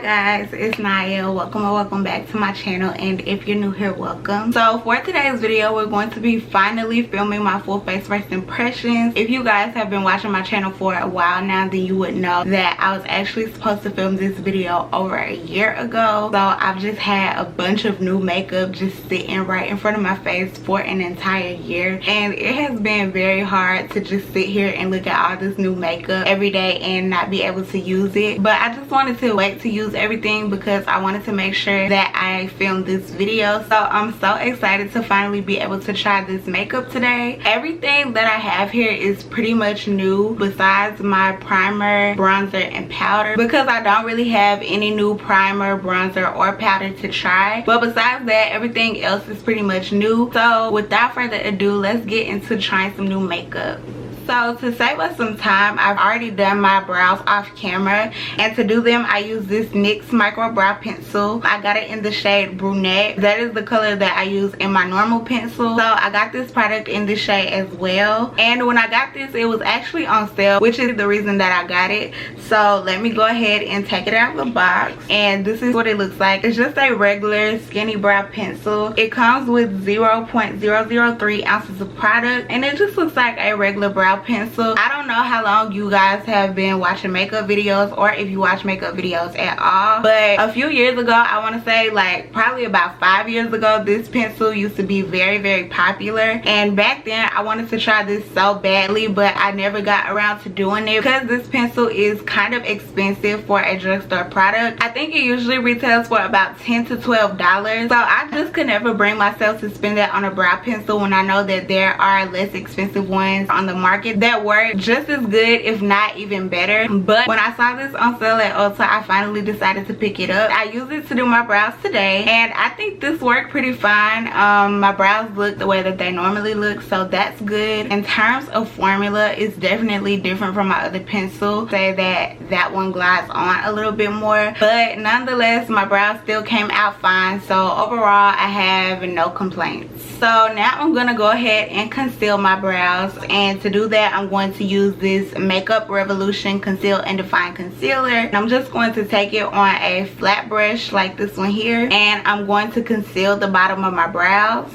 Hi guys, it's Nyah. Welcome or welcome back to my channel, and if you're new here, welcome. So for today's video, we're going to be finally filming my full face first impressions. If you guys have been watching my channel for a while now, then you would know that I was actually supposed to film this video over a year ago. So I've just had a bunch of new makeup just sitting right in front of my face for an entire year, and it has been very hard to just sit here and look at all this new makeup every day and not be able to use it. But I just wanted to wait to use everything because I wanted to make sure that I filmed this video. So I'm so excited to finally be able to try this makeup today. Everything that I have here is pretty much new besides my primer, bronzer, and powder, because I don't really have any new primer, bronzer, or powder to try. But besides that, everything else is pretty much new. So without further ado, let's get into trying some new makeup. So to save us some time, I've already done my brows off camera, and to do them I use this NYX micro brow pencil. I got it in the shade brunette. That is the color that I use in my normal pencil. So I got this product in this shade as well, and when I got this, it was actually on sale, which is the reason that I got it. So let me go ahead and take it out of the box, and this is what it looks like. It's just a regular skinny brow pencil. It comes with 0.003 ounces of product, and it just looks like a regular brow pencil. I don't know how long you guys have been watching makeup videos, or if you watch makeup videos at all, but a few years ago, I want to say like probably about 5 years ago, this pencil used to be very popular, and back then I wanted to try this so badly, but I never got around to doing it because this pencil is kind of expensive for a drugstore product. I think it usually retails for about $10 to $12, so I just could never bring myself to spend that on a brow pencil when I know that there are less expensive ones on the market that work just as good, if not even better. But when I saw this on sale at Ulta, I finally decided to pick it up. I used it to do my brows today, and I think this worked pretty fine. My brows look the way that they normally look, so that's good. In terms of formula, it's definitely different from my other pencil. Say that one glides on a little bit more, but nonetheless my brows still came out fine. So overall I have no complaints. So now I'm gonna go ahead and conceal my brows, and to do that I'm going to use this Makeup Revolution Conceal and Define Concealer, and I'm just going to take it on a flat brush like this one here, and I'm going to conceal the bottom of my brows.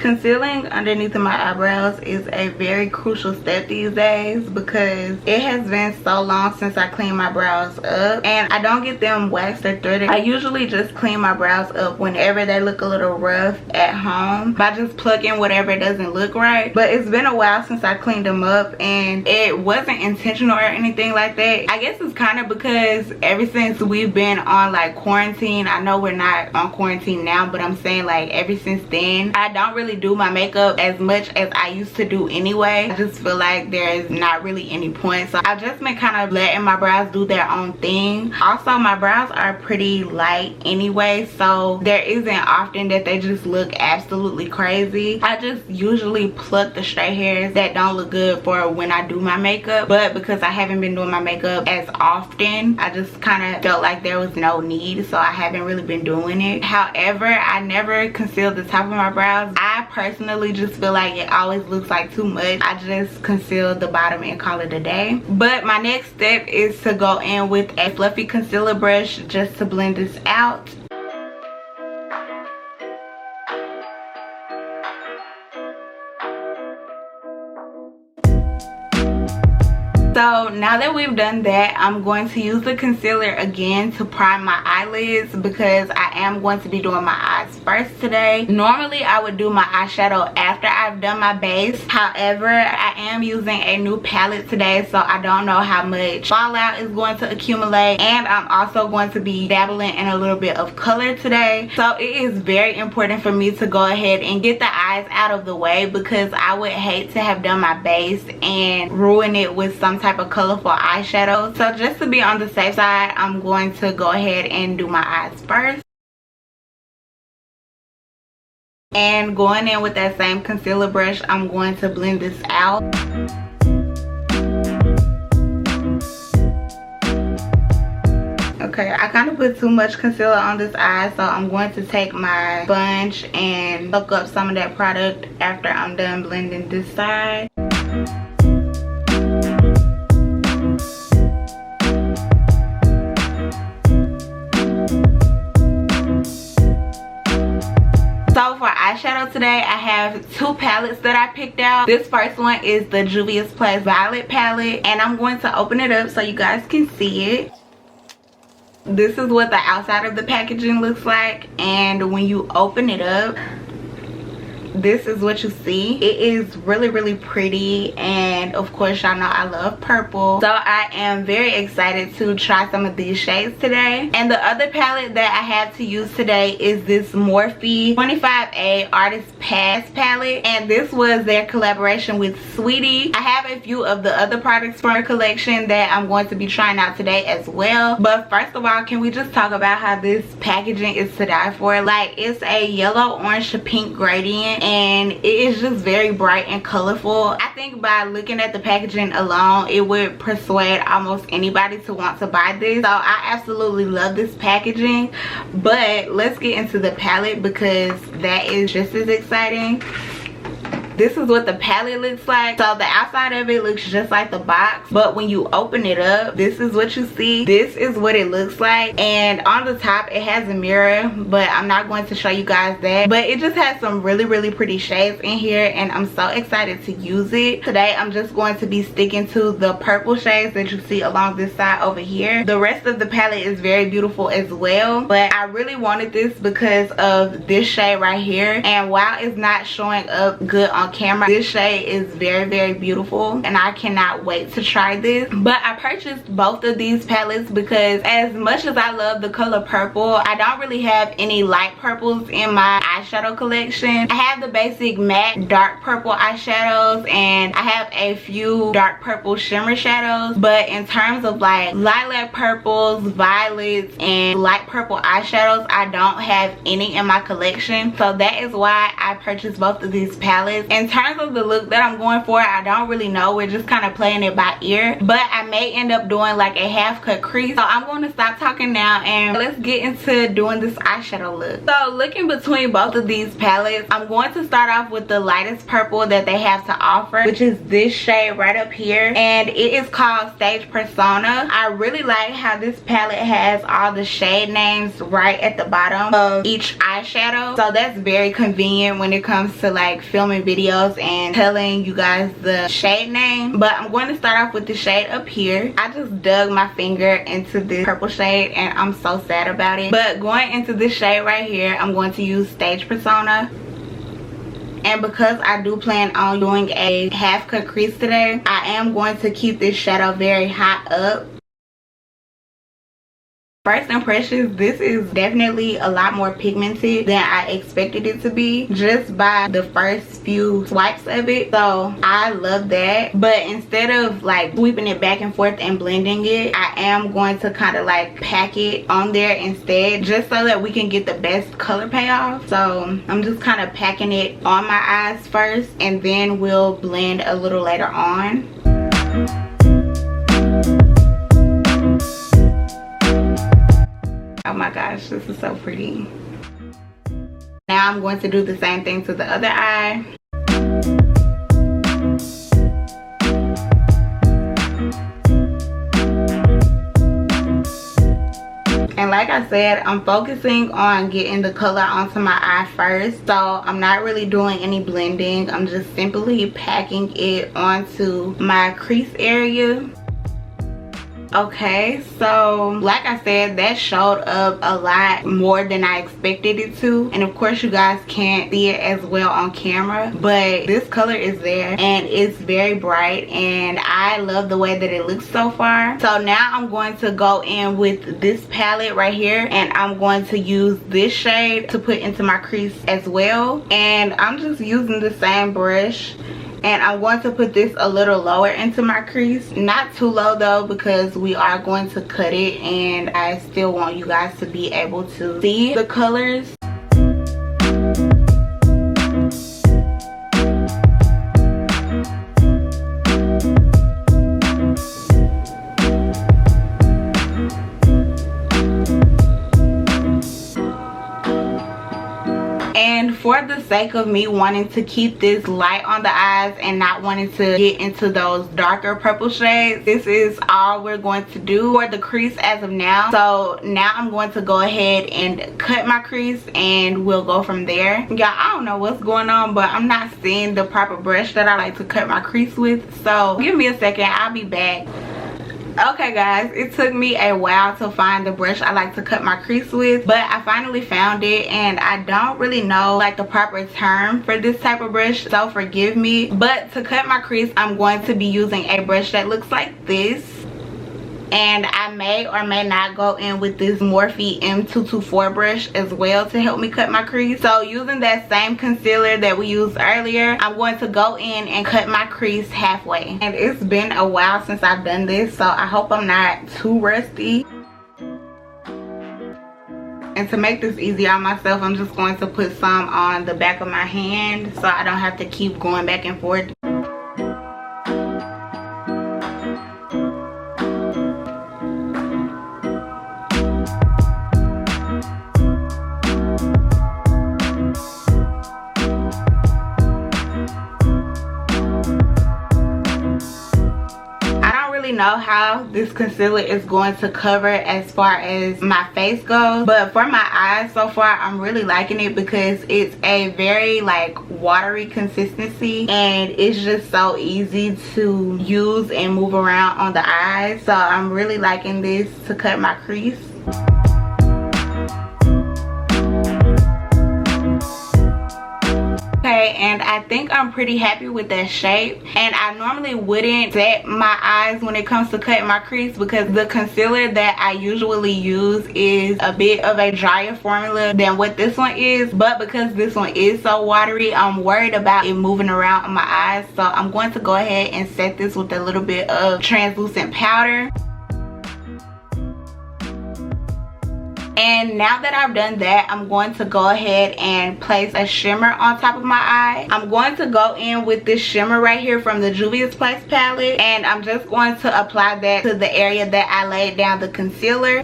Concealing underneath of my eyebrows is a very crucial step these days because it has been so long since I cleaned my brows up, and I don't get them waxed or threaded. I usually just clean my brows up whenever they look a little rough at home by just plucking whatever doesn't look right. But it's been a while since I cleaned them up, and it wasn't intentional or anything like that. I guess it's kind of because ever since we've been on like quarantine, I know we're not on quarantine now, but I'm saying like ever since then, I don't really do my makeup as much as I used to do anyway. I just feel like there's not really any point, so I've just been kind of letting my brows do their own thing. Also, my brows are pretty light anyway, so there isn't often that they just look absolutely crazy. I just usually pluck the straight hairs that don't look good for when I do my makeup, but because I haven't been doing my makeup as often, I just kind of felt like there was no need, so I haven't really been doing it. However, I never concealed the top of my brows. I personally just feel like it always looks like too much. I just conceal the bottom and call it a day. But my next step is to go in with a fluffy concealer brush just to blend this out. So now that we've done that, I'm going to use the concealer again to prime my eyelids because I am going to be doing my eyes first today. Normally I would do my eyeshadow after I've done my base. However, I am using a new palette today, so I don't know how much fallout is going to accumulate, and I'm also going to be dabbling in a little bit of color today. So it is very important for me to go ahead and get the eyes out of the way because I would hate to have done my base and ruin it with some type of colorful eyeshadow. So just to be on the safe side, I'm going to go ahead and do my eyes first. And going in with that same concealer brush, I'm going to blend this out. Okay, I kind of put too much concealer on this eye, so I'm going to take my sponge and soak up some of that product after I'm done blending this side. So for eyeshadow today, I have two palettes that I picked out. This first one is the Juvia's Plus Violet palette, and I'm going to open it up so you guys can see it. This is what the outside of the packaging looks like, and when you open it up, this is what you see. It is really pretty, and of course y'all know I love purple, so I am very excited to try some of these shades today. And the other palette that I have to use today is this Morphe 25A Artist Pass palette, and this was their collaboration with Saweetie. I have a few of the other products from her collection that I'm going to be trying out today as well. But first of all, can we just talk about how this packaging is to die for? Like, it's a yellow, orange to pink gradient, and it is just very bright and colorful. I think by looking at the packaging alone, it would persuade almost anybody to want to buy this. So I absolutely love this packaging. But let's get into the palette, because that is just as exciting. This is what the palette looks like. So the outside of it looks just like the box, but when you open it up, this is what you see. This is what it looks like, and on the top it has a mirror, but I'm not going to show you guys that. But it just has some really pretty shades in here, and I'm so excited to use it. Today I'm just going to be sticking to the purple shades that you see along this side over here. The rest of the palette is very beautiful as well, but I really wanted this because of this shade right here, and while it's not showing up good on camera, this shade is very beautiful, and I cannot wait to try this. But I purchased both of these palettes because as much as I love the color purple, I don't really have any light purples in my eyeshadow collection. I have the basic matte dark purple eyeshadows, and I have a few dark purple shimmer shadows, but in terms of like lilac purples, violets, and light purple eyeshadows, I don't have any in my collection. So that is why I purchased both of these palettes. In terms of the look that I'm going for, I don't really know. We're just kind of playing it by ear, but I may end up doing like a half cut crease. So I'm going to stop talking now and let's get into doing this eyeshadow look. So looking between both of these palettes, I'm going to start off with the lightest purple that they have to offer, which is this shade right up here, and it is called Stage Persona. I really like how this palette has all the shade names right at the bottom of each eyeshadow, so that's very convenient when it comes to like filming videos and telling you guys the shade name. But I'm going to start off with the shade up here. I just dug my finger into this purple shade and I'm so sad about it. But going into this shade right here, I'm going to use Stage Persona. And because I do plan on doing a half cut crease today, I am going to keep this shadow very high up. First impressions, this is definitely a lot more pigmented than I expected it to be just by the first few swipes of it. So I love that. But instead of like sweeping it back and forth and blending it, I am going to kind of like pack it on there instead, just so that we can get the best color payoff. So I'm just kind of packing it on my eyes first, and then we'll blend a little later on. Oh my gosh, this is so pretty. Now I'm going to do the same thing to the other eye. And like I said, I'm focusing on getting the color onto my eye first. So I'm not really doing any blending. I'm just simply packing it onto my crease area. Okay, so like I said, that showed up a lot more than I expected it to, and of course you guys can't see it as well on camera, but this color is there and it's very bright and I love the way that it looks so far. So now I'm going to go in with this palette right here, and I'm going to use this shade to put into my crease as well. And I'm just using the same brush, and I'm going to put this a little lower into my crease. Not too low though, because we are going to cut it and I still want you guys to be able to see the colors. the sake of me wanting to keep this light on the eyes and not wanting to get into those darker purple shades, this is all we're going to do for the crease as of now. So now I'm going to go ahead and cut my crease and we'll go from there. Y'all, I don't know what's going on, but I'm not seeing the proper brush that I like to cut my crease with. So give me a second, I'll be back. Okay guys, it took me a while to find the brush I like to cut my crease with, but I finally found it, and I don't really know like the proper term for this type of brush, so forgive me. But to cut my crease, I'm going to be using a brush that looks like this, and I may or may not go in with this Morphe M224 brush as well to help me cut my crease. So using that same concealer that we used earlier, I'm going to go in and cut my crease halfway. And it's been a while since I've done this, so I hope I'm not too rusty. And to make this easier on myself, I'm just going to put some on the back of my hand so I don't have to keep going back and forth. Know how this concealer is going to cover as far as my face goes, but for my eyes so far I'm really liking it because it's a very like watery consistency, and it's just so easy to use and move around on the eyes. So I'm really liking this to cut my crease. Okay, and I think I'm pretty happy with that shape, and I normally wouldn't set my eyes when it comes to cutting my crease because the concealer that I usually use is a bit of a drier formula than what this one is, but because this one is so watery, I'm worried about it moving around on my eyes. So I'm going to go ahead and set this with a little bit of translucent powder. And now that I've done that, I'm going to go ahead and place a shimmer on top of my eye. I'm going to go in with this shimmer right here from the Juvia's Place palette, and I'm just going to apply that to the area that I laid down the concealer.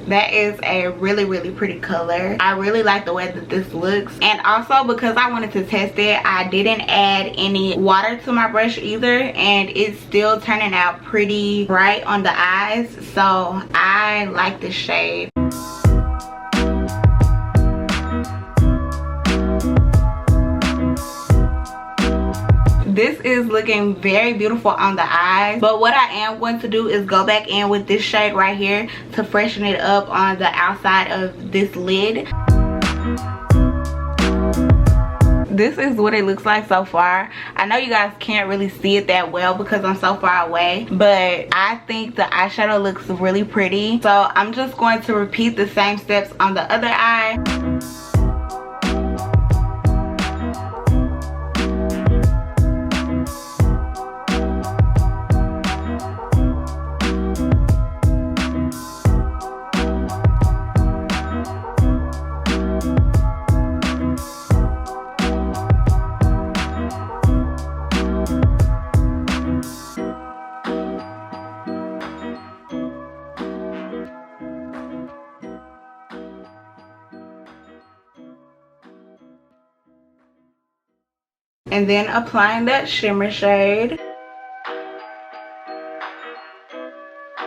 That is a really pretty color. I really like the way that this looks, and also because I wanted to test it, I didn't add any water to my brush either, and it's still turning out pretty bright on the eyes. So I like this shade. This is looking very beautiful on the eyes, but what I am going to do is go back in with this shade right here to freshen it up on the outside of this lid. This is what it looks like so far. I know you guys can't really see it that well because I'm so far away, but I think the eyeshadow looks really pretty. So I'm just going to repeat the same steps on the other eye. And then applying that shimmer shade.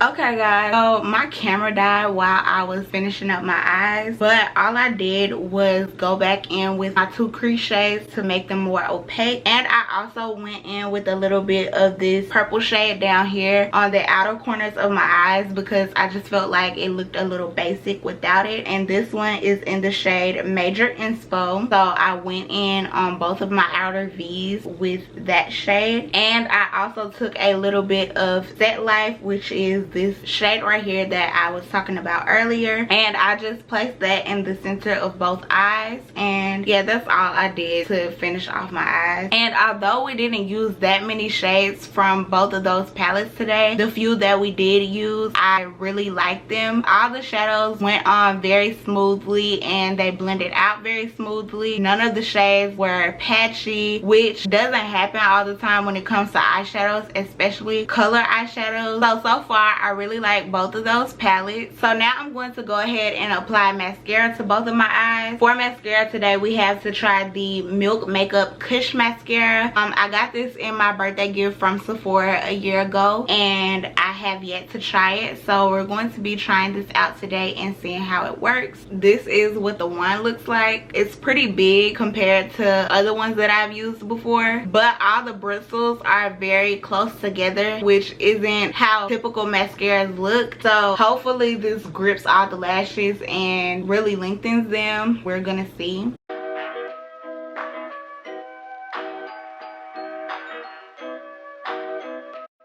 Okay guys, so my camera died while I was finishing up my eyes, but all I did was go back in with my two crease shades to make them more opaque, and I also went in with a little bit of this purple shade down here on the outer corners of my eyes because I just felt like it looked a little basic without it. And this one is in the shade Major Inspo, so I went in on both of my outer V's with that shade. And I also took a little bit of Set Life, which is this shade right here that I was talking about earlier, and I just placed that in the center of both eyes. And yeah, that's all I did to finish off my eyes. And although we didn't use that many shades from both of those palettes today, the few that we did use, I really liked them. All the shadows went on very smoothly and they blended out very smoothly. None of the shades were patchy, which doesn't happen all the time when it comes to eyeshadows, especially color eyeshadows. So far I really like both of those palettes. So now I'm going to go ahead and apply mascara to both of my eyes. For mascara today, we have to try the Milk Makeup Kush mascara. I got this in my birthday gift from Sephora a year ago, and I have yet to try it. So we're going to be trying this out today and seeing how it works. This is what the wand looks like. It's pretty big compared to other ones that I've used before, but all the bristles are very close together, which isn't how typical mascaras look. So hopefully this grips all the lashes and really lengthens them. We're gonna see.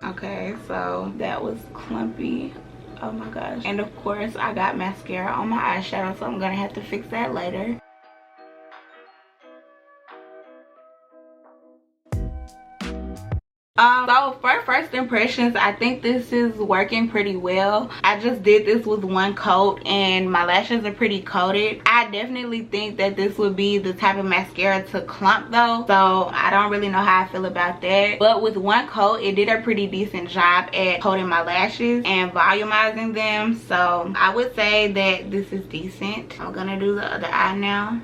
Okay, so that was clumpy. Oh my gosh. And of course I got mascara on my eyeshadow, so I'm gonna have to fix that later. So for first impressions, I think this is working pretty well. I just did this with one coat and my lashes are pretty coated. I definitely think that this would be the type of mascara to clump though, so I don't really know how I feel about that. But with one coat, it did a pretty decent job at coating my lashes and volumizing them, so I would say that this is decent. I'm gonna do the other eye now.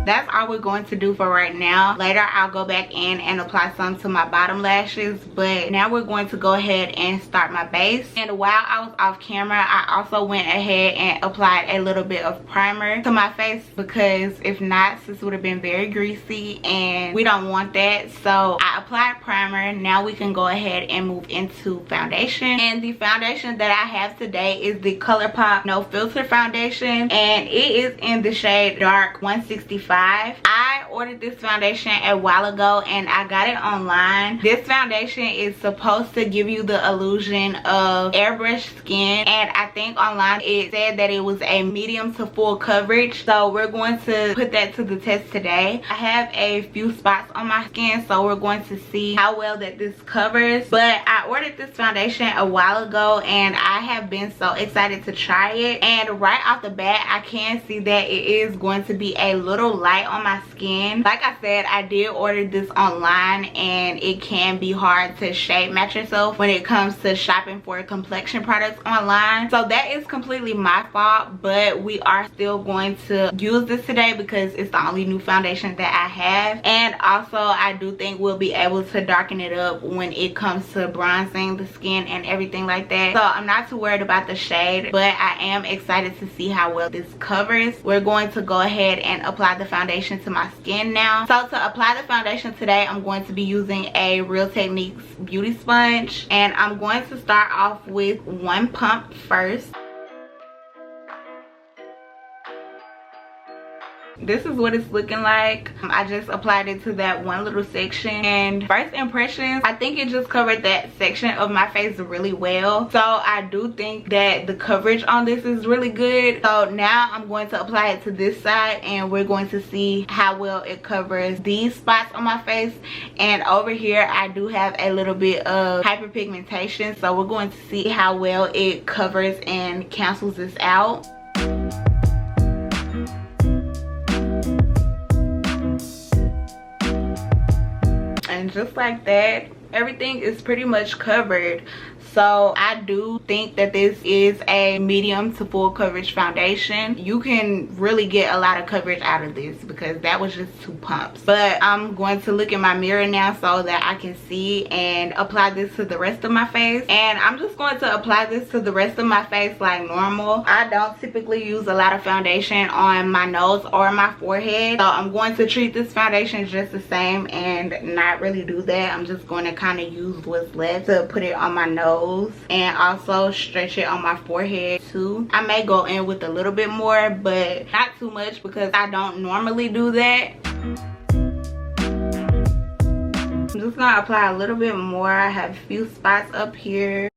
That's all we're going to do for right now. Later I'll go back in and apply some to my bottom lashes, but now we're going to go ahead and start my base. And while I was off camera, I also went ahead and applied a little bit of primer to my face, because if not, this would have been very greasy and we don't want that. So I applied primer. Now we can go ahead and move into foundation, and the foundation that I have today is the Colourpop No Filter foundation, and it is in the shade Dark 165. I ordered this foundation a while ago and I got it online. This foundation is supposed to give you the illusion of airbrush skin, and I think online it said that it was a medium to full coverage, so we're going to put that to the test today. I have a few spots on my skin, so we're going to see how well that this covers. But I ordered this foundation a while ago and I have been so excited to try it, and right off the bat I can see that it is going to be a little light on my skin. Like I said, I did order this online and it can be hard to shade match yourself when it comes to shopping for complexion products online, so that is completely my fault. But we are still going to use this today because it's the only new foundation that I have, and also I do think we'll be able to darken it up when it comes to bronzing the skin and everything like that. So I'm not too worried about the shade, but I am excited to see how well this covers. We're going to go ahead and apply the foundation to my skin now. So to apply the foundation today, I'm going to be using a Real Techniques beauty sponge, and I'm going to start off with one pump first. This is what it's looking like. I just applied it to that one little section, and first impressions, I think it just covered that section of my face really well. So I do think that the coverage on this is really good. So now I'm going to apply it to this side, and we're going to see how well it covers these spots on my face. And over here I do have a little bit of hyperpigmentation, so we're going to see how well it covers and cancels this out. And just like that, everything is pretty much covered. So I do think that this is a medium to full coverage foundation. You can really get a lot of coverage out of this because that was just 2 pumps. But I'm going to look in my mirror now so that I can see and apply this to the rest of my face. And I'm just going to apply this to the rest of my face like normal. I don't typically use a lot of foundation on my nose or my forehead, so I'm going to treat this foundation just the same and not really do that. I'm just going to kind of use what's left to put it on my nose and also stretch it on my forehead too. I may go in with a little bit more, but not too much because I don't normally do that. I'm just gonna apply a little bit more. I have a few spots up here.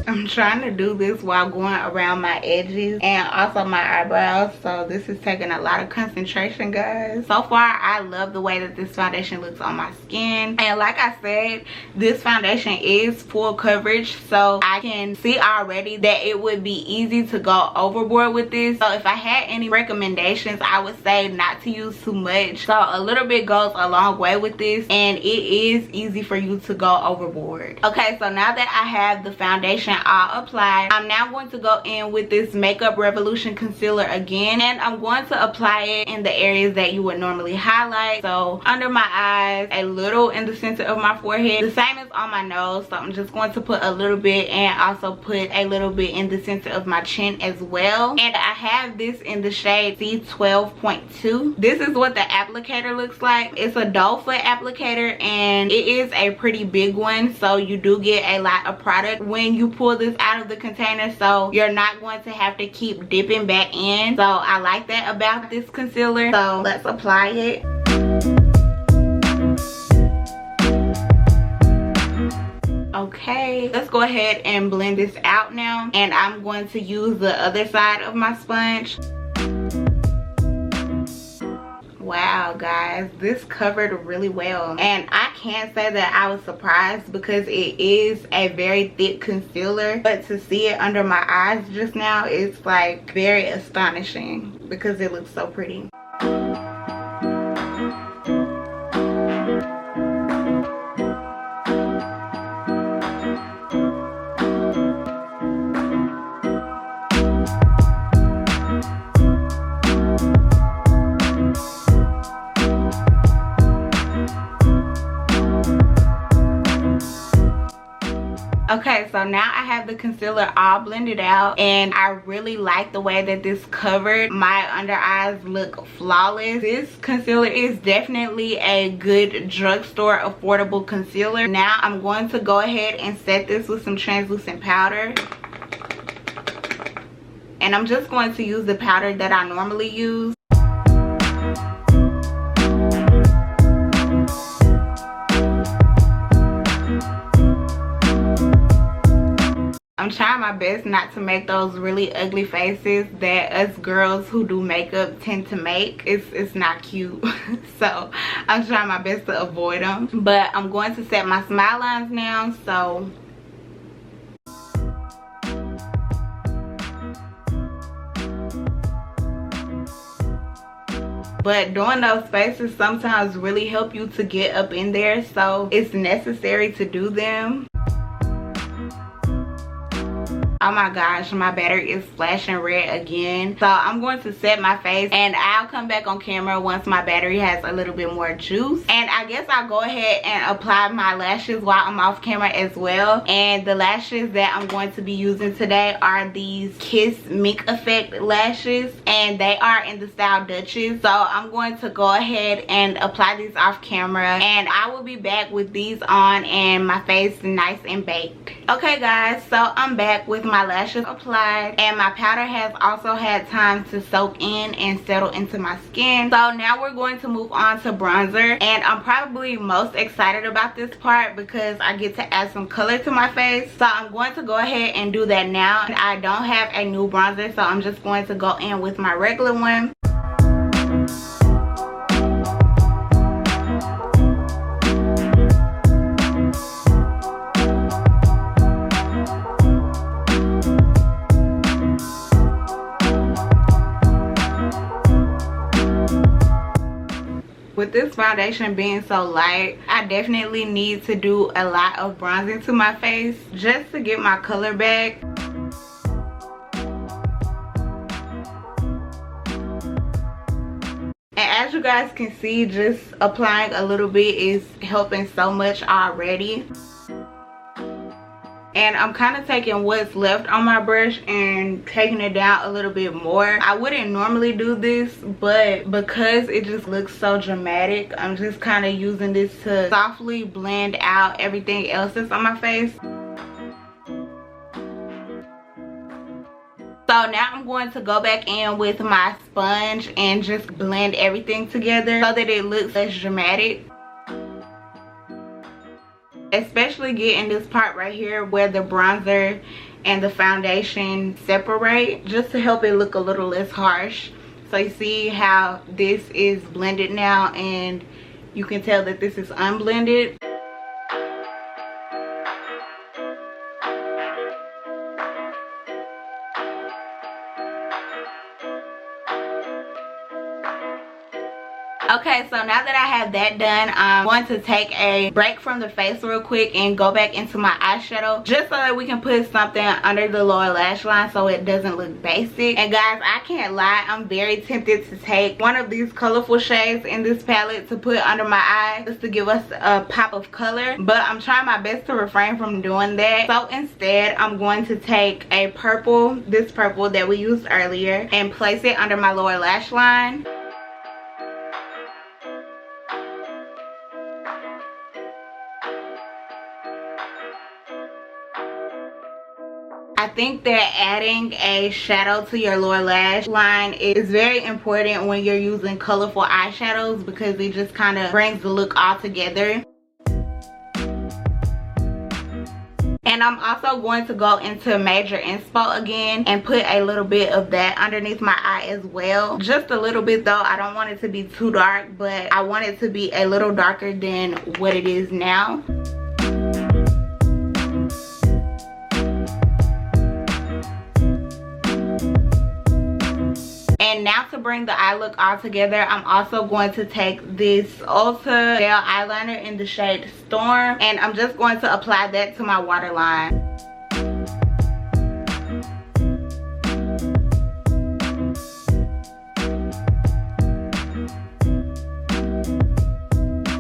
I'm trying to do this while going around my edges and also my eyebrows, so this is taking a lot of concentration, guys. So far I love the way that this foundation looks on my skin, and like I said, this foundation is full coverage, so I can see already that it would be easy to go overboard with this. So if I had any recommendations, I would say not to use too much. So a little bit goes a long way with this, and it is easy for you to go overboard. Okay, so now that I have the foundation all applied, I'm now going to go in with this Makeup Revolution concealer again, and I'm going to apply it in the areas that you would normally highlight. So under my eyes, a little in the center of my forehead, the same as on my nose. So I'm just going to put a little bit and also put a little bit in the center of my chin as well. And I have this in the shade C12.2. This is what the applicator looks like. It's a doe foot applicator, and it is a pretty big one, so you do get a lot of product when you pull this out of the container, so you're not going to have to keep dipping back in. So I like that about this concealer. So let's apply it. Okay, let's go ahead and blend this out now, and I'm going to use the other side of my sponge. Wow, guys, this covered really well, and I can't say that I was surprised because it is a very thick concealer, but to see it under my eyes just now, it's like very astonishing because it looks so pretty. Okay, so now I have the concealer all blended out, and I really like the way that this covered. My under eyes look flawless. This concealer is definitely a good drugstore affordable concealer. Now I'm going to go ahead and set this with some translucent powder. And I'm just going to use the powder that I normally use. I'm trying my best not to make those really ugly faces that us girls who do makeup tend to make. It's not cute. So I'm trying my best to avoid them. But I'm going to set my smile lines now. So but doing those faces sometimes really help you to get up in there, so it's necessary to do them. Oh my gosh, my battery is flashing red again. So I'm going to set my face, and I'll come back on camera once my battery has a little bit more juice. And I guess I'll go ahead and apply my lashes while I'm off camera as well. And the lashes that I'm going to be using today are these Kiss Mink Effect lashes, and they are in the style Duchess. So I'm going to go ahead and apply these off camera, and I will be back with these on and my face nice and baked. Okay guys, so I'm back with my lashes applied, and my powder has also had time to soak in and settle into my skin. So now we're going to move on to bronzer, and I'm probably most excited about this part because I get to add some color to my face. So I'm going to go ahead and do that now. I don't have a new bronzer, so I'm just going to go in with my regular one. With this foundation being so light, I definitely need to do a lot of bronzing to my face just to get my color back. And as you guys can see, just applying a little bit is helping so much already. And I'm kind of taking what's left on my brush and taking it down a little bit more. I wouldn't normally do this, but because it just looks so dramatic, I'm just kind of using this to softly blend out everything else that's on my face. So now I'm going to go back in with my sponge and just blend everything together so that it looks less dramatic. especially getting this part right here where the bronzer and the foundation separate, just to help it look a little less harsh. So you see how this is blended now, and you can tell that this is unblended. Okay, so now that I have that done, I'm going to take a break from the face real quick and go back into my eyeshadow, just so that we can put something under the lower lash line so it doesn't look basic. And guys, I can't lie, I'm very tempted to take one of these colorful shades in this palette to put under my eye, just to give us a pop of color, but I'm trying my best to refrain from doing that. So instead, I'm going to take a purple, this purple that we used earlier, and place it under my lower lash line. I think that adding a shadow to your lower lash line is very important when you're using colorful eyeshadows, because it just kind of brings the look all together. And I'm also going to go into Major Inspo again and put a little bit of that underneath my eye as well. Just a little bit though. I don't want it to be too dark, but I want it to be a little darker than what it is now. And now to bring the eye look all together, I'm also going to take this Ulta gel eyeliner in the shade Storm, and I'm just going to apply that to my waterline.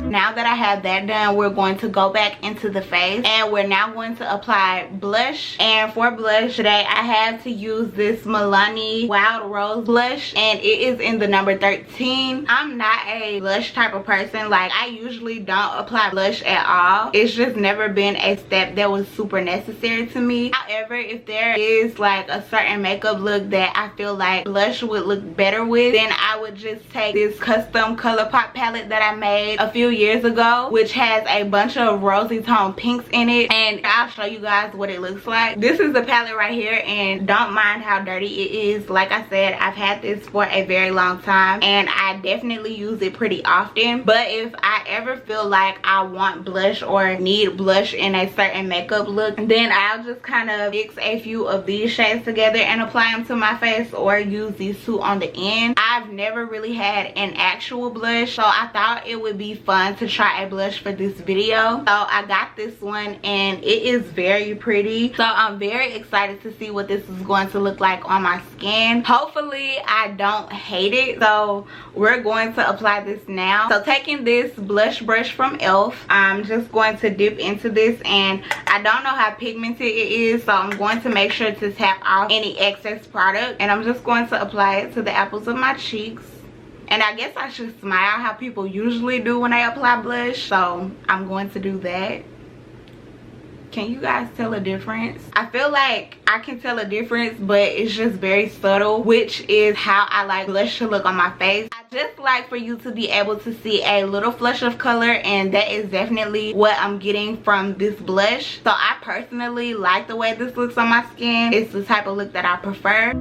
Now that I have that done, we're going to go back into the face, and we're now going to apply blush. And for blush today, I have to use this Milani Wild Rose blush, and it is in the number 13. I'm not a blush type of person. Like, I usually don't apply blush at all. It's just never been a step that was super necessary to me. However, if there is like a certain makeup look that I feel like blush would look better with, then I would just take this custom Colourpop palette that I made a few years ago, which has a bunch of rosy tone pinks in it, and I'll show you guys what it looks like. This is the palette right here, and don't mind how dirty it is. Like I said, I've had this for a very long time, and I definitely use it pretty often. But if I ever feel like I want blush or need blush in a certain makeup look, then I'll just kind of mix a few of these shades together and apply them to my face, or use these two on the end. I've never really had an actual blush, so I thought it would be fun to try a blush for this video. So I got this one, and it is very pretty. So I'm very excited to see what this is going to look like on my skin. Hopefully I don't hate it. So we're going to apply this now. So taking this blush brush from e.l.f., I'm just going to dip into this, and I don't know how pigmented it is, so I'm going to make sure to tap off any excess product, and I'm just going to apply it to the apples of my cheeks. And I guess I should smile how people usually do when they apply blush, so I'm going to do that. Can you guys tell a difference? I feel like I can tell a difference, but it's just very subtle, which is how I like blush to look on my face. I just like for you to be able to see a little flush of color, and that is definitely what I'm getting from this blush. So I personally like the way this looks on my skin. It's the type of look that I prefer.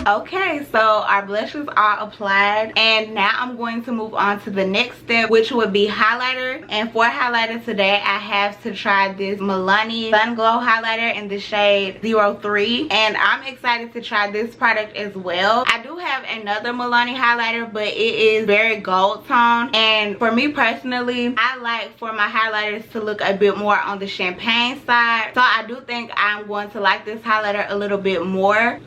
Okay, so our blush is all applied, and now I'm going to move on to the next step, which would be highlighter. And for highlighter today, I have to try this Milani Sunglow highlighter in the shade 03, and I'm excited to try this product as well. I do have another Milani highlighter, but it is very gold tone, and for me personally, I like for my highlighters to look a bit more on the champagne side, so I do think I'm going to like this highlighter a little bit more.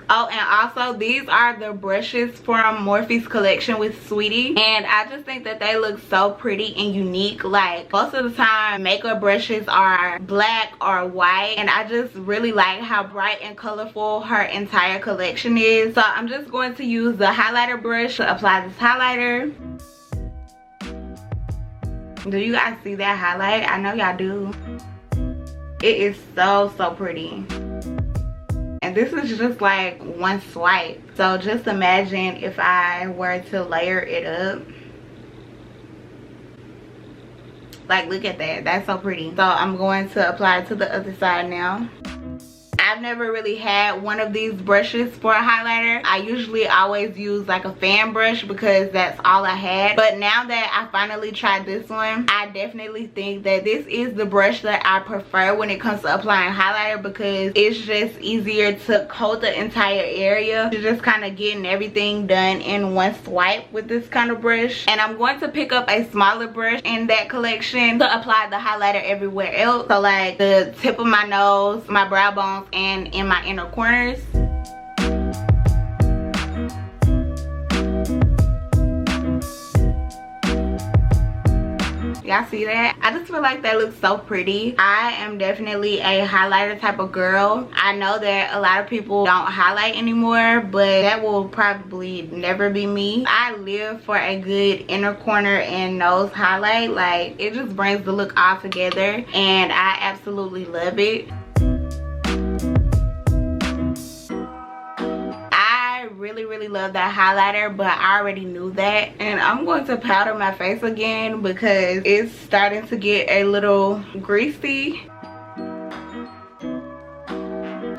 Oh, and also these are the brushes from Morphe's collection with Saweetie, and I just think that they look so pretty and unique. Like, most of the time makeup brushes are black or white, and I just really like how bright and colorful her entire collection is. So I'm just going to use the highlighter brush to apply this highlighter. Do you guys see that highlight? I know y'all do. It is so pretty. And and this is just like one swipe. So just imagine if I were to layer it up. Like, look at that, that's so pretty. So I'm going to apply it to the other side now. I've never really had one of these brushes for a highlighter. I usually always use like a fan brush because that's all I had. But now that I finally tried this one, I definitely think that this is the brush that I prefer when it comes to applying highlighter, because it's just easier to coat the entire area. You're just kind of getting everything done in one swipe with this kind of brush. And I'm going to pick up a smaller brush in that collection to apply the highlighter everywhere else. So like the tip of my nose, my brow bones, and in my inner corners. Y'all see that? I just feel like that looks so pretty. I am definitely a highlighter type of girl. I know that a lot of people don't highlight anymore, but that will probably never be me. I live for a good inner corner and nose highlight. Like, it just brings the look all together, and I absolutely love it. Really love that highlighter, but I already knew that. And I'm going to powder my face again because it's starting to get a little greasy.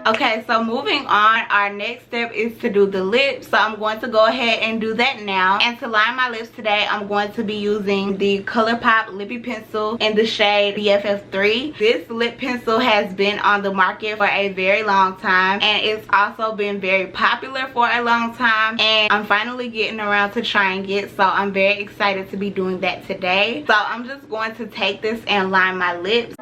Okay, so moving on, our next step is to do the lips. So I'm going to go ahead and do that now. And to line my lips today, I'm going to be using the Colourpop Lippy Pencil in the shade BFF3. This lip pencil has been on the market for a very long time, and it's also been very popular for a long time, and I'm finally getting around to trying it. So I'm very excited to be doing that today. So I'm just going to take this and line my lips.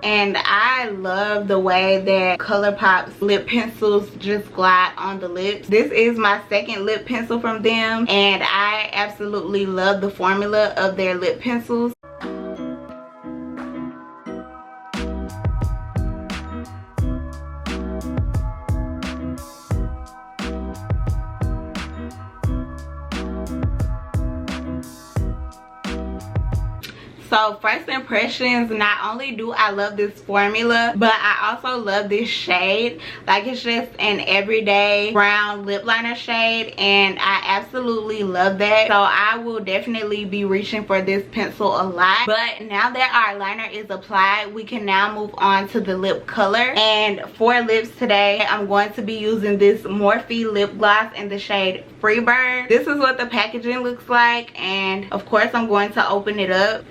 And I love the way that Colourpop's lip pencils just glide on the lips. This is my second lip pencil from them, and I absolutely love the formula of their lip pencils. So first impressions, not only do I love this formula, but I also love this shade. Like, it's just an everyday brown lip liner shade, and I absolutely love that. So I will definitely be reaching for this pencil a lot. But now that our liner is applied, we can now move on to the lip color. And for lips today, I'm going to be using this Morphe Lip Gloss in the shade Freebird. This is what the packaging looks like, and of course I'm going to open it up.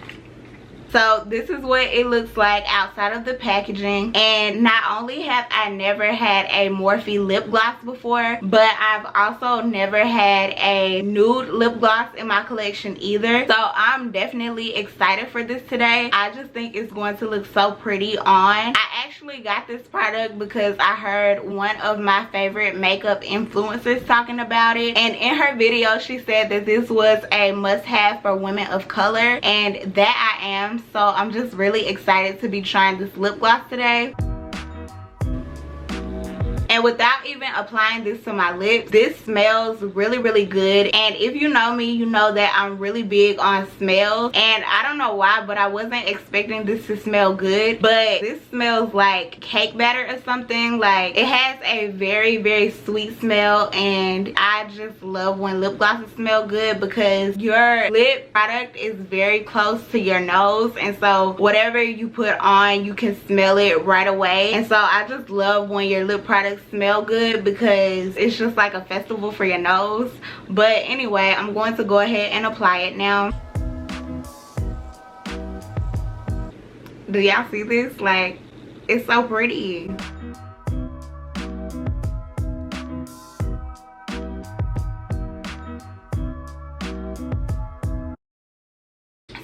So this is what it looks like outside of the packaging. And not only have I never had a Morphe lip gloss before, but I've also never had a nude lip gloss in my collection either. So I'm definitely excited for this today. I just think it's going to look so pretty on. I actually got this product because I heard one of my favorite makeup influencers talking about it, and in her video she said that this was a must-have for women of color, and that I am. So I'm just really excited to be trying this lip gloss today. And without even applying this to my lips, this smells really good. And if you know me, you know that I'm really big on smells, and I don't know why, but I wasn't expecting this to smell good. But this smells like cake batter or something. Like, it has a very sweet smell, and I just love when lip glosses smell good because your lip product is very close to your nose, and so whatever you put on, you can smell it right away. And so I just love when your lip products smell good because it's just like a festival for your nose. But anyway, I'm going to go ahead and apply it now. Do y'all see this? Like, it's so pretty.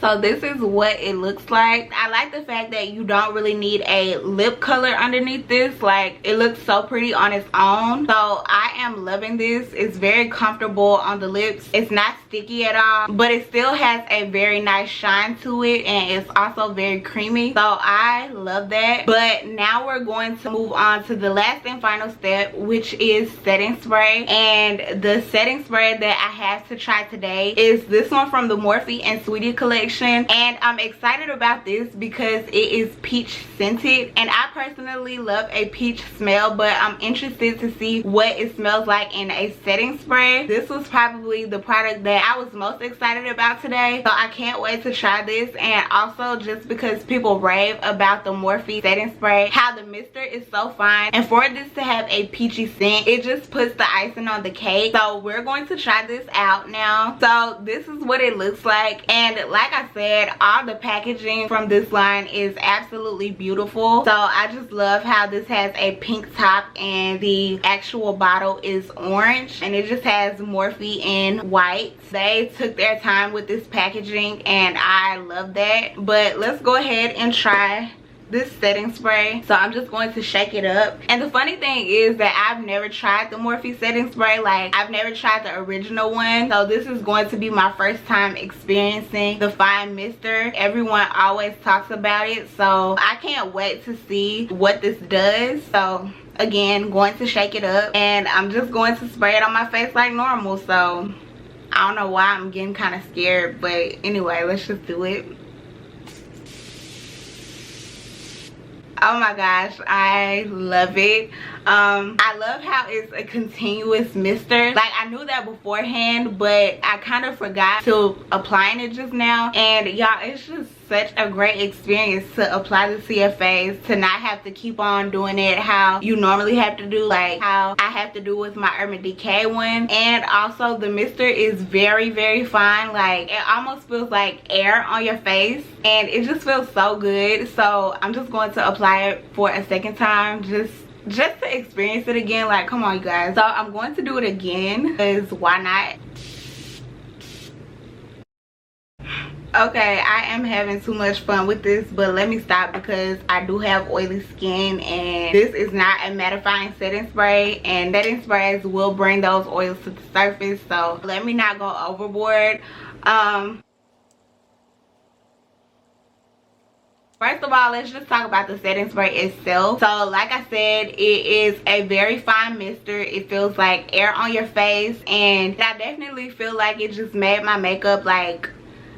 So this is what it looks like. I like the fact that you don't really need a lip color underneath this. Like, it looks so pretty on its own. So I am loving this. It's very comfortable on the lips. It's not sticky at all, but it still has a very nice shine to it, and it's also very creamy. So I love that. But now we're going to move on to the last and final step, which is setting spray. And the setting spray that I have to try today is this one from the Morphe and Saweetie collection. extension, and I'm excited about this because it is peach scented, and I personally love a peach smell, but I'm interested to see what it smells like in a setting spray. This was probably the product that I was most excited about today, so I can't wait to try this. And also just because people rave about the Morphe setting spray, how the mister is so fine, and for this to have a peachy scent, it just puts the icing on the cake. So we're going to try this out now. So this is what it looks like, and like I said, all the packaging from this line is absolutely beautiful. So I just love how this has a pink top and the actual bottle is orange, and it just has Morphe in white. They took their time with this packaging and I love that. But let's go ahead and try this setting spray. So I'm just going to shake it up. And the funny thing is that I've never tried the Morphe setting spray. Like, I've never tried the original one, so this is going to be my first time experiencing the fine mister. Everyone always talks about it, so I can't wait to see what this does. So again, going to shake it up, and I'm just going to spray it on my face like normal. So I don't know why I'm getting kind of scared, but anyway, let's just do it. Oh my gosh, I love it. I love how it's a continuous mister. Like, I knew that beforehand, but I kind of forgot to applying it just now. And y'all, it's just such a great experience to apply this to your face, to not have to keep on doing it how you normally have to do, like how I have to do with my Urban Decay one. And also the mister is very, very fine. Like, it almost feels like air on your face, and it just feels so good. So I'm just going to apply it for a second time, just to experience it again. Like, come on you guys. So I'm going to do it again, because why not? Okay, I am having too much fun with this, but let me stop because I do have oily skin, and this is not a mattifying setting spray, and setting sprays will bring those oils to the surface, so let me not go overboard. First of all, let's just talk about the setting spray itself. So like I said, it is a very fine mister. It feels like air on your face, and I definitely feel like it just made my makeup like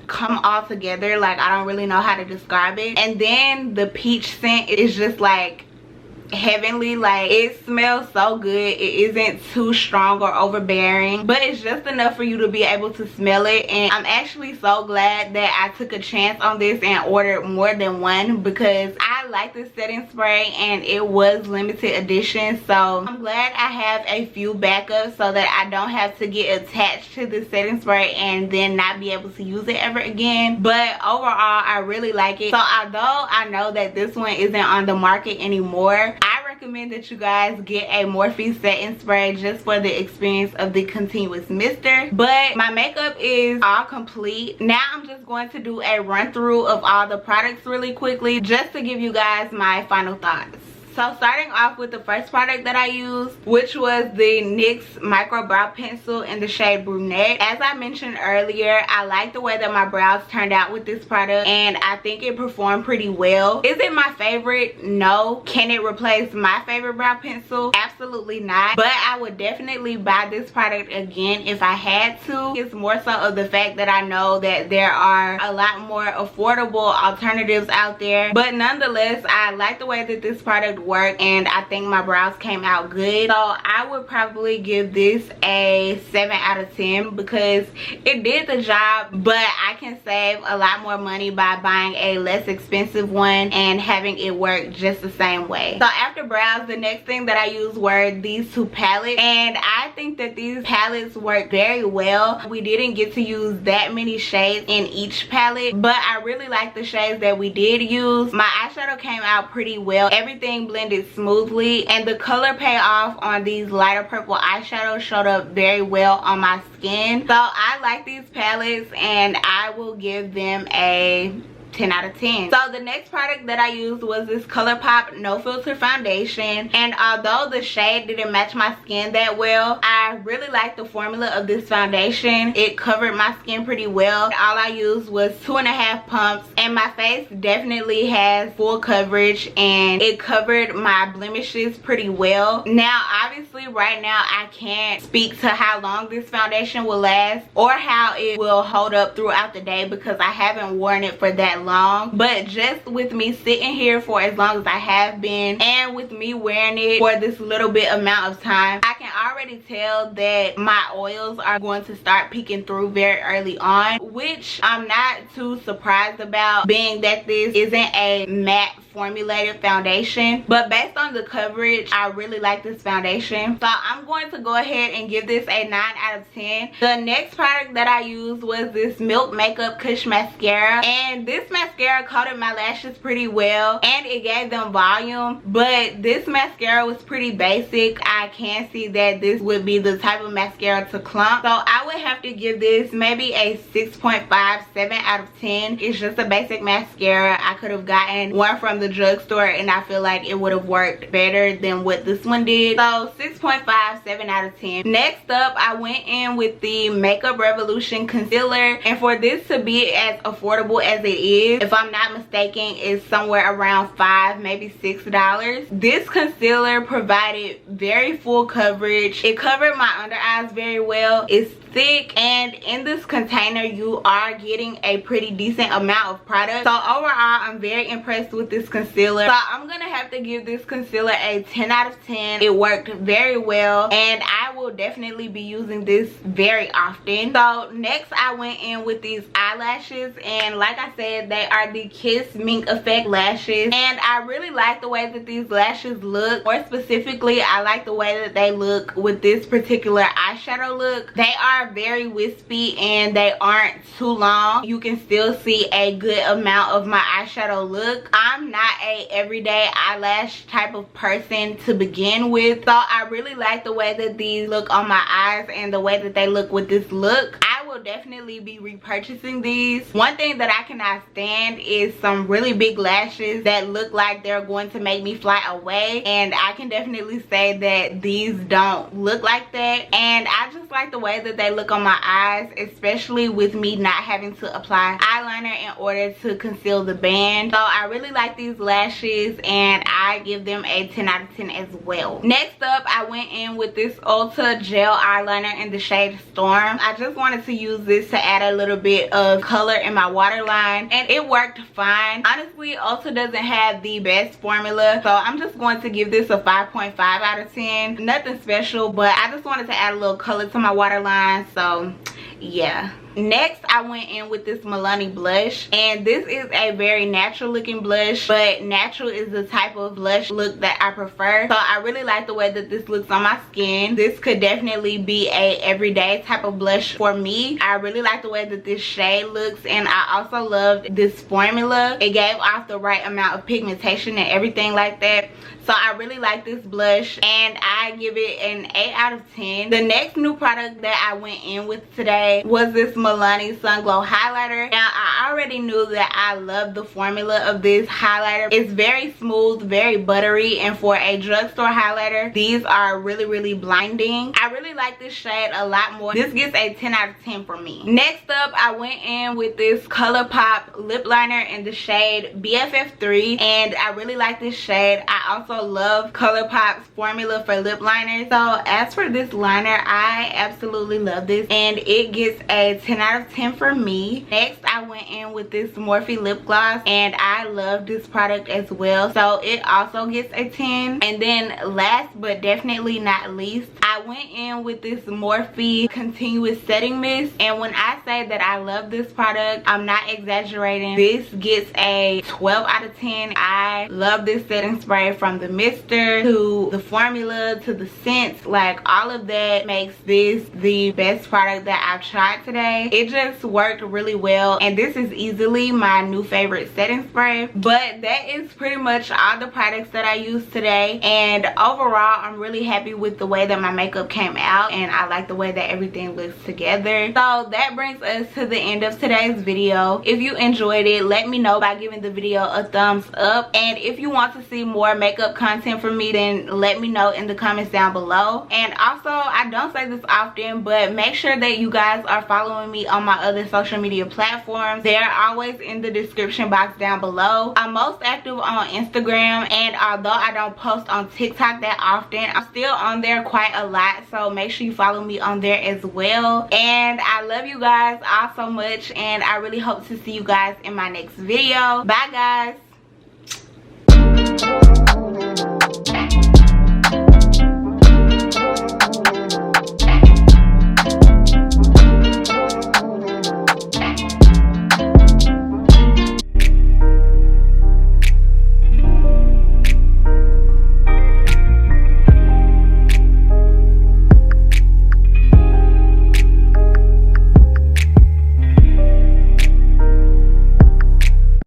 come all together. Like, I don't really know how to describe it. And then the peach scent is just like heavenly. Like, it smells so good. It isn't too strong or overbearing, but it's just enough for you to be able to smell it. And I'm actually so glad that I took a chance on this and ordered more than one, because I like this setting spray and it was limited edition. So I'm glad I have a few backups so that I don't have to get attached to the setting spray and then not be able to use it ever again. But overall, I really like it. So although I know that this one isn't on the market anymore, I recommend that you guys get a Morphe setting spray just for the experience of the continuous mister. But my makeup is all complete. Now I'm just going to do a run through of all the products really quickly, just to give you guys my final thoughts. So starting off with the first product that I used, which was the NYX Micro Brow Pencil in the shade Brunette. As I mentioned earlier, I like the way that my brows turned out with this product, and I think it performed pretty well. Is it my favorite? No. Can it replace my favorite brow pencil? Absolutely not. But I would definitely buy this product again if I had to. It's more so of the fact that I know that there are a lot more affordable alternatives out there. But nonetheless, I like the way that this product work, and I think my brows came out good. So I would probably give this a 7 out of 10 because it did the job, but I can save a lot more money by buying a less expensive one and having it work just the same way. So after brows, the next thing that I used were these two palettes, and I think that these palettes work very well. We didn't get to use that many shades in each palette, but I really like the shades that we did use. My eyeshadow came out pretty well. Everything blended smoothly, and the color payoff on these lighter purple eyeshadows showed up very well on my skin. So I like these palettes, and I will give them a 10 out of 10. So the next product that I used was this Colourpop No Filter foundation, and although the shade didn't match my skin that well, I really liked the formula of this foundation. It covered my skin pretty well. All I used was 2.5 pumps, and my face definitely has full coverage and it covered my blemishes pretty well. Now obviously right now I can't speak to how long this foundation will last or how it will hold up throughout the day because I haven't worn it for that long, but just with me sitting here for as long as I have been and with me wearing it for this little bit amount of time, I can already tell that my oils are going to start peeking through very early on, which I'm not too surprised about, being that this isn't a matte formulated foundation. But based on the coverage, I really like this foundation, so I'm going to go ahead and give this a 9 out of 10. The next product that I used was this Milk Makeup Kush mascara, and this mascara coated my lashes pretty well and it gave them volume, but this mascara was pretty basic. I can see that this would be the type of mascara to clump, so I would have to give this maybe a 6.57 out of 10. It's just a basic mascara. I could have gotten one from the drugstore and I feel like it would have worked better than what this one did, so 6.57 out of 10. Next up, I went in with the Makeup Revolution concealer, and for this to be as affordable as it is, if I'm not mistaken, it's somewhere around $5, maybe $6. This concealer provided very full coverage. It covered my under eyes very well. It's thick, and in this container you are getting a pretty decent amount of product, so overall I'm very impressed with this concealer. So I'm gonna have to give this concealer a 10 out of 10. It worked very well and I will definitely be using this very often. So next I went in with these eyelashes, and like I said, they are the Kiss Mink Effect lashes, and I really like the way that these lashes look. More specifically, I like the way that they look with this particular eyeshadow look. They are very wispy and they aren't too long. You can still see a good amount of my eyeshadow look. I'm not a everyday eyelash type of person to begin with, so I really like the way that these look on my eyes and the way that they look with this look. I will definitely be repurchasing these. One thing that I cannot stand is some really big lashes that look like they're going to make me fly away, and I can definitely say that these don't look like that, and I just like the way that they look on my eyes, especially with me not having to apply eyeliner in order to conceal the band. So I really like these lashes and I give them a 10 out of 10 as well. Next up, I went in with this Ulta gel eyeliner in the shade Storm. I just wanted to use this to add a little bit of color in my waterline and it worked fine. Honestly, Ulta doesn't have the best formula, so I'm just going to give this a 5.5 out of 10. Nothing special, but I just wanted to add a little color to my waterline, so yeah. Next, I went in with this Milani Blush, and this is a very natural looking blush, but natural is the type of blush look that I prefer, so I really like the way that this looks on my skin. This could definitely be a everyday type of blush for me. I really like the way that this shade looks, and I also loved this formula. It gave off the right amount of pigmentation and everything like that, so I really like this blush and I give it an 8 out of 10. The next new product that I went in with today was this Milani Sunglow highlighter. Now I already knew that I love the formula of this highlighter. It's very smooth, very buttery, and for a drugstore highlighter, these are really blinding. I really like this shade a lot more. This gets a 10 out of 10 for me. Next up, I went in with this Colourpop lip liner in the shade BFF3, and I really like this shade. I also love Colourpop's formula for lip liners. So as for this liner, I absolutely love this and it gets a 10 out of 10 for me. Next, I went in with this Morphe Lip Gloss, and I love this product as well, so it also gets a 10. And then last but definitely not least, I went in with this Morphe Continuous Setting Mist, and when I say that I love this product, I'm not exaggerating. This gets a 12 out of 10. I love this setting spray from the the mister to the formula to the scents, like all of that makes this the best product that I've tried today. It just worked really well, and this is easily my new favorite setting spray. But that is pretty much all the products that I used today, and overall I'm really happy with the way that my makeup came out, and I like the way that everything looks together. So that brings us to the end of today's video. If you enjoyed it, let me know by giving the video a thumbs up, and if you want to see more makeup content from me, then let me know in the comments down below. And also, I don't say this often, but make sure that you guys are following me on my other social media platforms. They're always in the description box down below. I'm most active on Instagram, and although I don't post on TikTok that often, I'm still on there quite a lot, so make sure you follow me on there as well. And I love you guys all so much, and I really hope to see you guys in my next video. Bye guys.